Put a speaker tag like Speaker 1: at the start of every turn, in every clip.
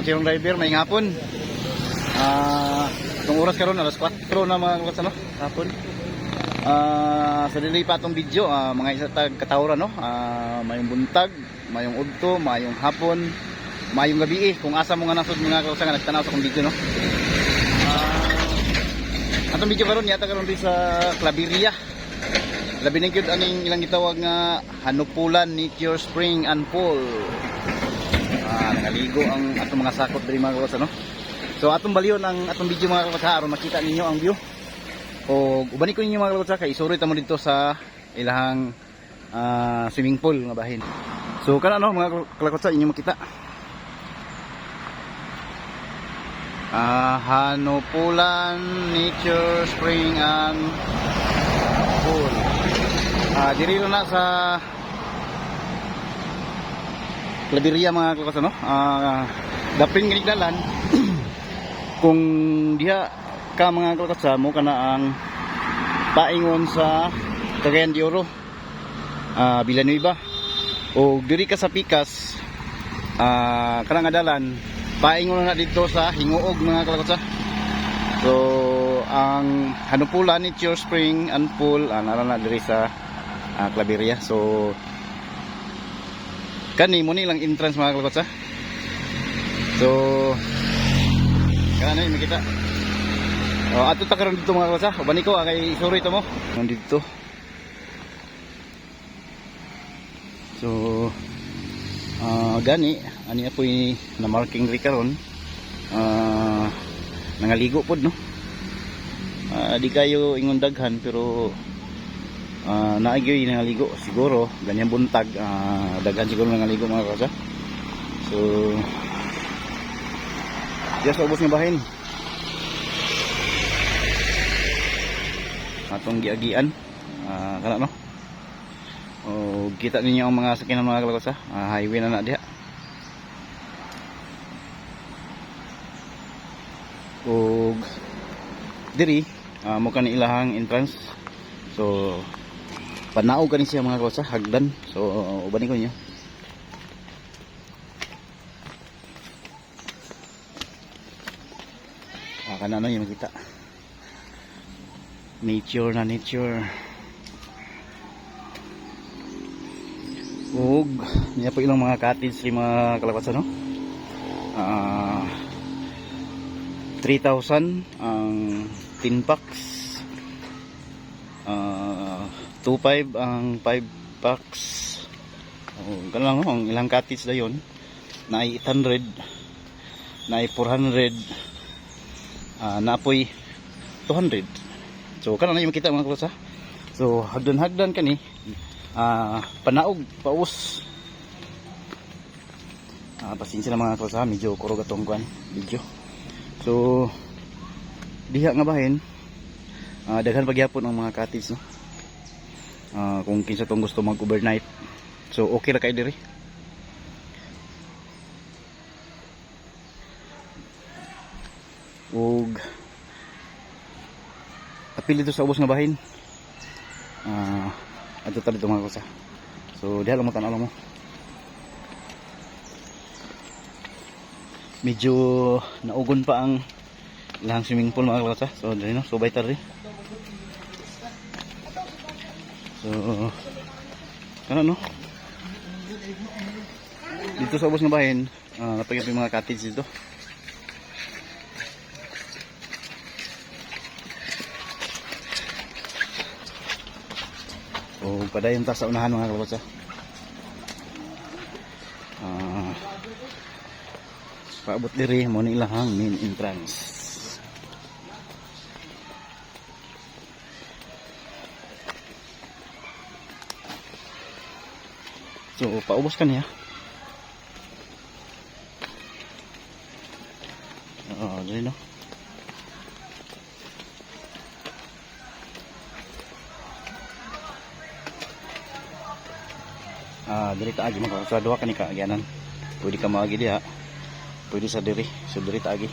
Speaker 1: sirong driver, may hapon. Itong oras karon alas 4 na mga kalakotsa, no? Hapon. Sa delay pa itong video, mga isa tag katawran, no? Mayong buntag, mayong udto, mayong hapon, mayong gabi kung asa mo nga nasod mga kalakotsa nga nagtanaw sa akong video, no? Atong video karon yata karon din sa Claveria. Labi na gyud aning ilang gitawag nga Hanupulan Nature Spring and Fall. Nangaligo ang atong mga sakot diri mga kalakotsa, no? So atong baliyon ang atong video mga kalakotsa aron makita ninyo ang view. O ubani ko ninyo mga kalakotsa kay isuroy ta mo dito sa ilahang swimming pool nga bahin. So kana no mga kalakotsa inyo makita. Hanupulan Nature Spring and Pool. Diri na sa Claveria mga kalakotsa, no? Dapin ganigdalan kung diha ka mga kalakotsa mo kana ang paingon sa Cagayan de Oro, Villanueva, o diri ka sa Picas, kanang adalan paingon na dito sa Hinguog mga kalakotsa. So ang Hanupulan Nature Spring and Pool nara na diri sa Claveria. So kani mo ni lang entrance mga kalakotsa. So kana ni makita. Ato ta karon dito mga kalakotsa. Ubani ko kay sorry to mo. Nandito. So gani ani apoy na marking ri karon. Nangaligo pod, no? Di kayo ingon daghan pero naagyoy nangaligo siguro ganyan buntag, daghan siguro nangaligo mga kalakotsa. So diya sa ubos nga bahin atong giagian, kana no? O kita ninyo ang mga sakyanan mga kalakotsa, highway na diha. O diri mo kani ilahang entrance. So panaog kani siya mga kalakotsa, hagdan. So ubani ko niyo. Kana no yung makita. Nature na nature. Ug niya po ilang mga cottage ri mga kalakotsa, no? 3,000 ang 10 packs. 2,500 ang 5 packs. Ganun lang, no? Ang ilang cottage na yun na 800, na 400, naapoy 200. So kana na yung makita mga kalakotsa. So hagdan-hagdan kani, panaog paus. Pasensya na mga kalakotsa, medyo kurog atong kuan video. So diha nga bahin, daghan pagyapon ang mga cottage, no? Kung kinsa tong gusto mag-overnight, so okay ra kay diri. Ug apil dito sa ubos nga bahin, adto ta dito mga kalakotsa. So diha lang mo tan-aw mo. Medyo naugon pa ang ilang swimming pool mga kalakotsa. So dali no, subay ta rin. So kana no, dito sa ubos nga bahin, napagyan yung mga cottage dito. So padayon ta sa unahan mga kalakotsa. Paabot diri mo ni ilahang main entrance. So paubos ka niya. Dali no. Diri ta agi mga sa duha ka ni kaagyanan. Pwede ka maagi diha. Pwede sa diri. So diri ta agi.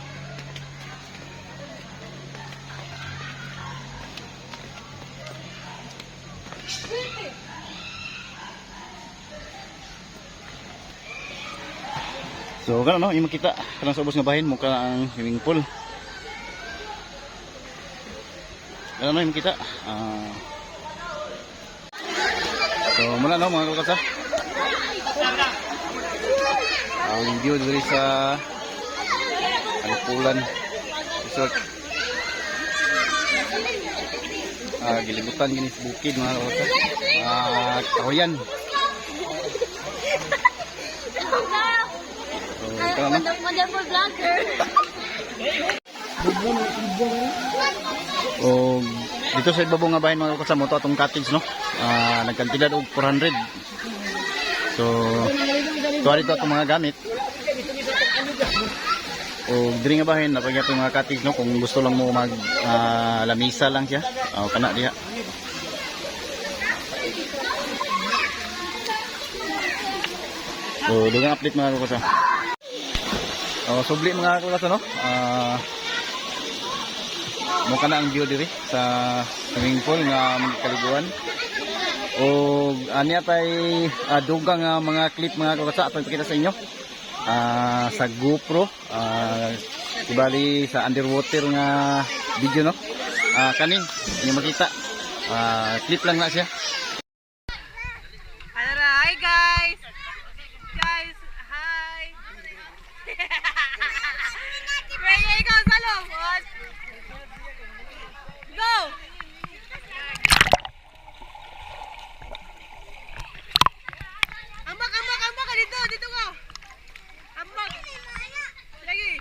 Speaker 1: So kana no, yung makita kanang sa ubos nga bahin mo ang swimming pool. Kana no, yung makita. So muna no mga kalakasa. Ang view dito sa Alupulan Resort. Gilibutan gini sa bukid mga kalakasa. Kahoyan.
Speaker 2: Wonderful vlogger.
Speaker 1: O dito sa ibabaw nga bahin mga kalakasa mo to atong cottage no. Nagkantidad og 400. So tuwa dito atong mga gamit. O diri nga bahin napag atong mga cottage no kung gusto lang mo mag lamisa lang siya. O kana diha. So dugang update mga kalakasa. Subli mga kalakasa no. Mo kana ang view diri sa swimming pool nga magkaliguan. O aniya tay dugang mga clip mga kalakasa ato ipakita sa inyo. Sa GoPro ibali sa underwater nga video no. Kani inyo makita. Clip lang na siya.
Speaker 2: Hi guys. Guys, hi. Raya ikaw sa loob. Go. Ambak ka dito ka. Ambak. Lagi.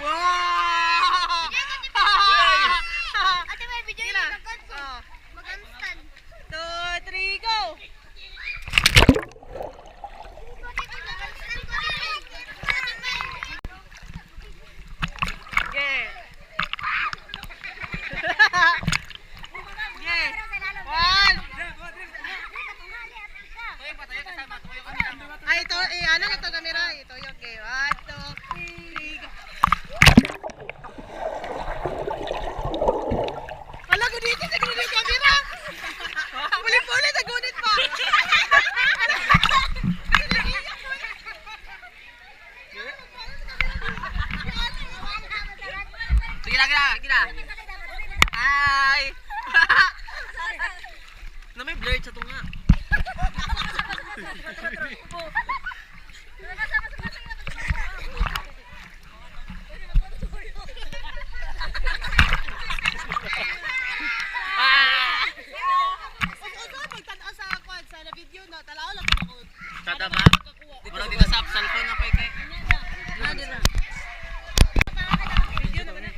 Speaker 2: Wow! Ate, may video na. Mag-handstand. 2, 3, go! Yeah. Yeah. 1. Ay, ito, ano na ito camera? Ito yung okay. 1, 2, 3, go. Wala ko dito sa gunit yung camera. Ulit-ulit sa gunit pa. Gila. Ay. Na may blurred sa tunga. Sa video na talao lang ako.
Speaker 3: Kada ba? Wala dito sa cellphone na pa kay.
Speaker 2: Video na ba na?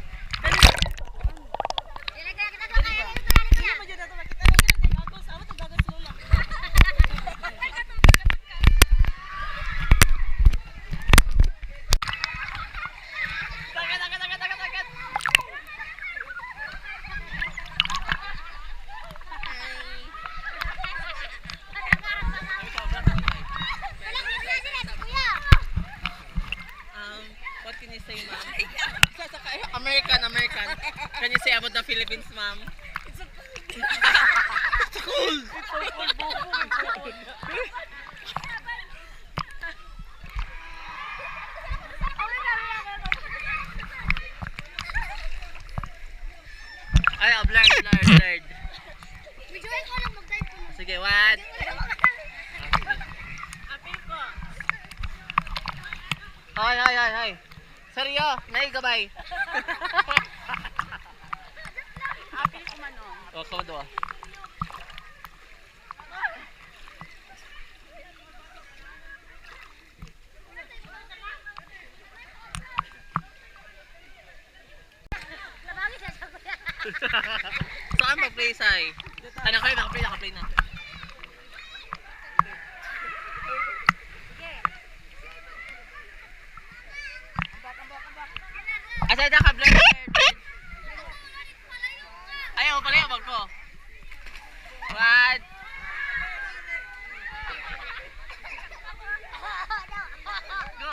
Speaker 3: What can you say, ma'am? American. Can you say about the Philippines, ma'am? It's a cold. It's so cold. Ay, blurred. Sige, what? Hi. Seryo, naigabay.
Speaker 2: Apil ko man oh.
Speaker 3: O, kodo. Saan mag-play, Sai? Naka-play na. Asay na ka, blurred. Ayaw pala yung bag ko. What? Go.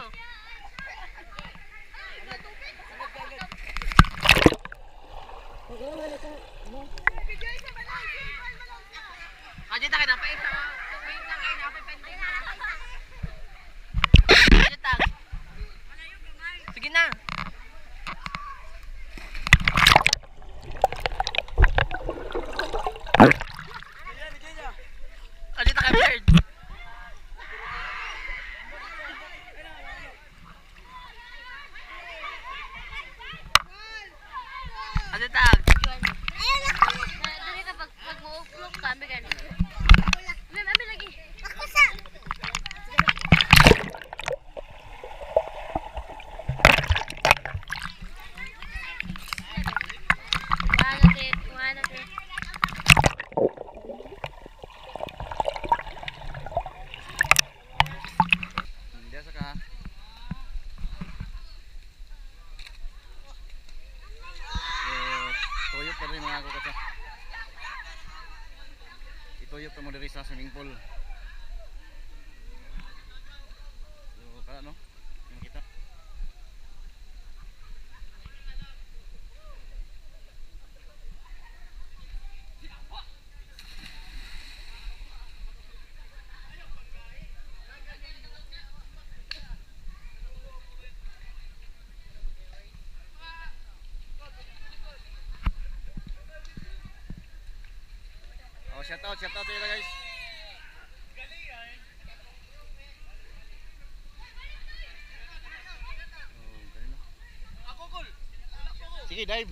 Speaker 1: sa swimming pool. So, kaya no? Yung kita. Oh, shout out sa inyo guys. Sige, dive.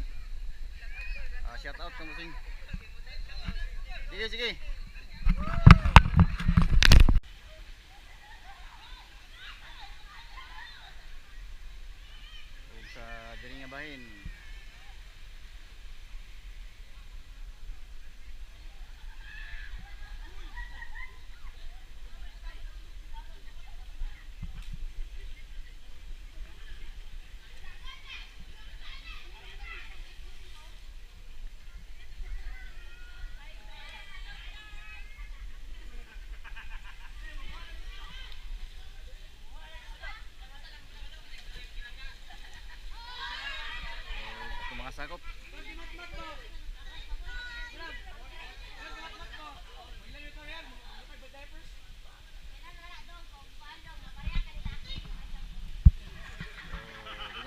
Speaker 1: Shout out kamu sing. Sige, sige. Ug sa diri nga bahin. Ako mga sakop.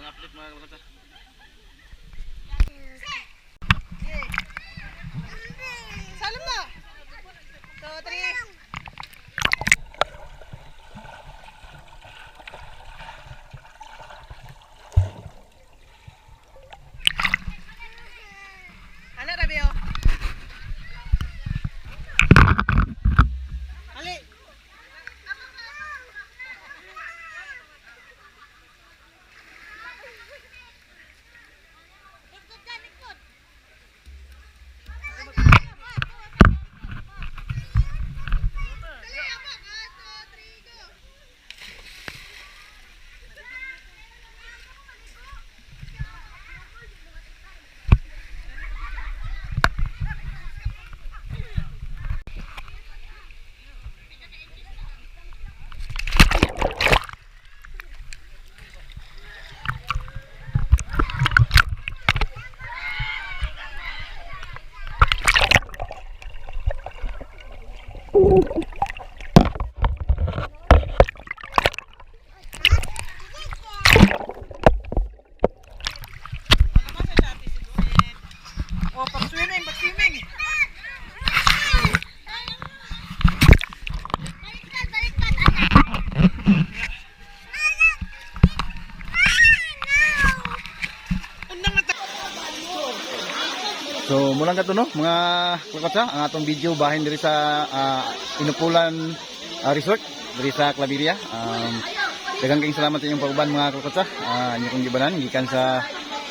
Speaker 1: Mga update mga kalakasa.
Speaker 2: Salam na. 2, 3. Ano, Rabio? Ali. Oh, pag-swimming, pag-swimming.
Speaker 1: So mulang kato no mga kakatsa ang atong video bahin diri sa Inupulan Resort diri sa Claveria. Daghang kayong salamat sa inyong pag-uban mga kakatsa. Inyo kong gibanan gikan sa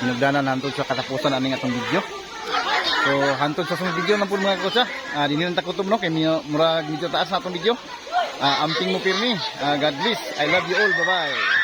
Speaker 1: hinugdanan hantod sa katapusan aning atong video. So hantod sa sunod video na po mga kakatsa. Dinhi lang ta kutob no kay murag medyo taas na atong video. Amping mo pirmi. God bless. I love you all. Bye bye.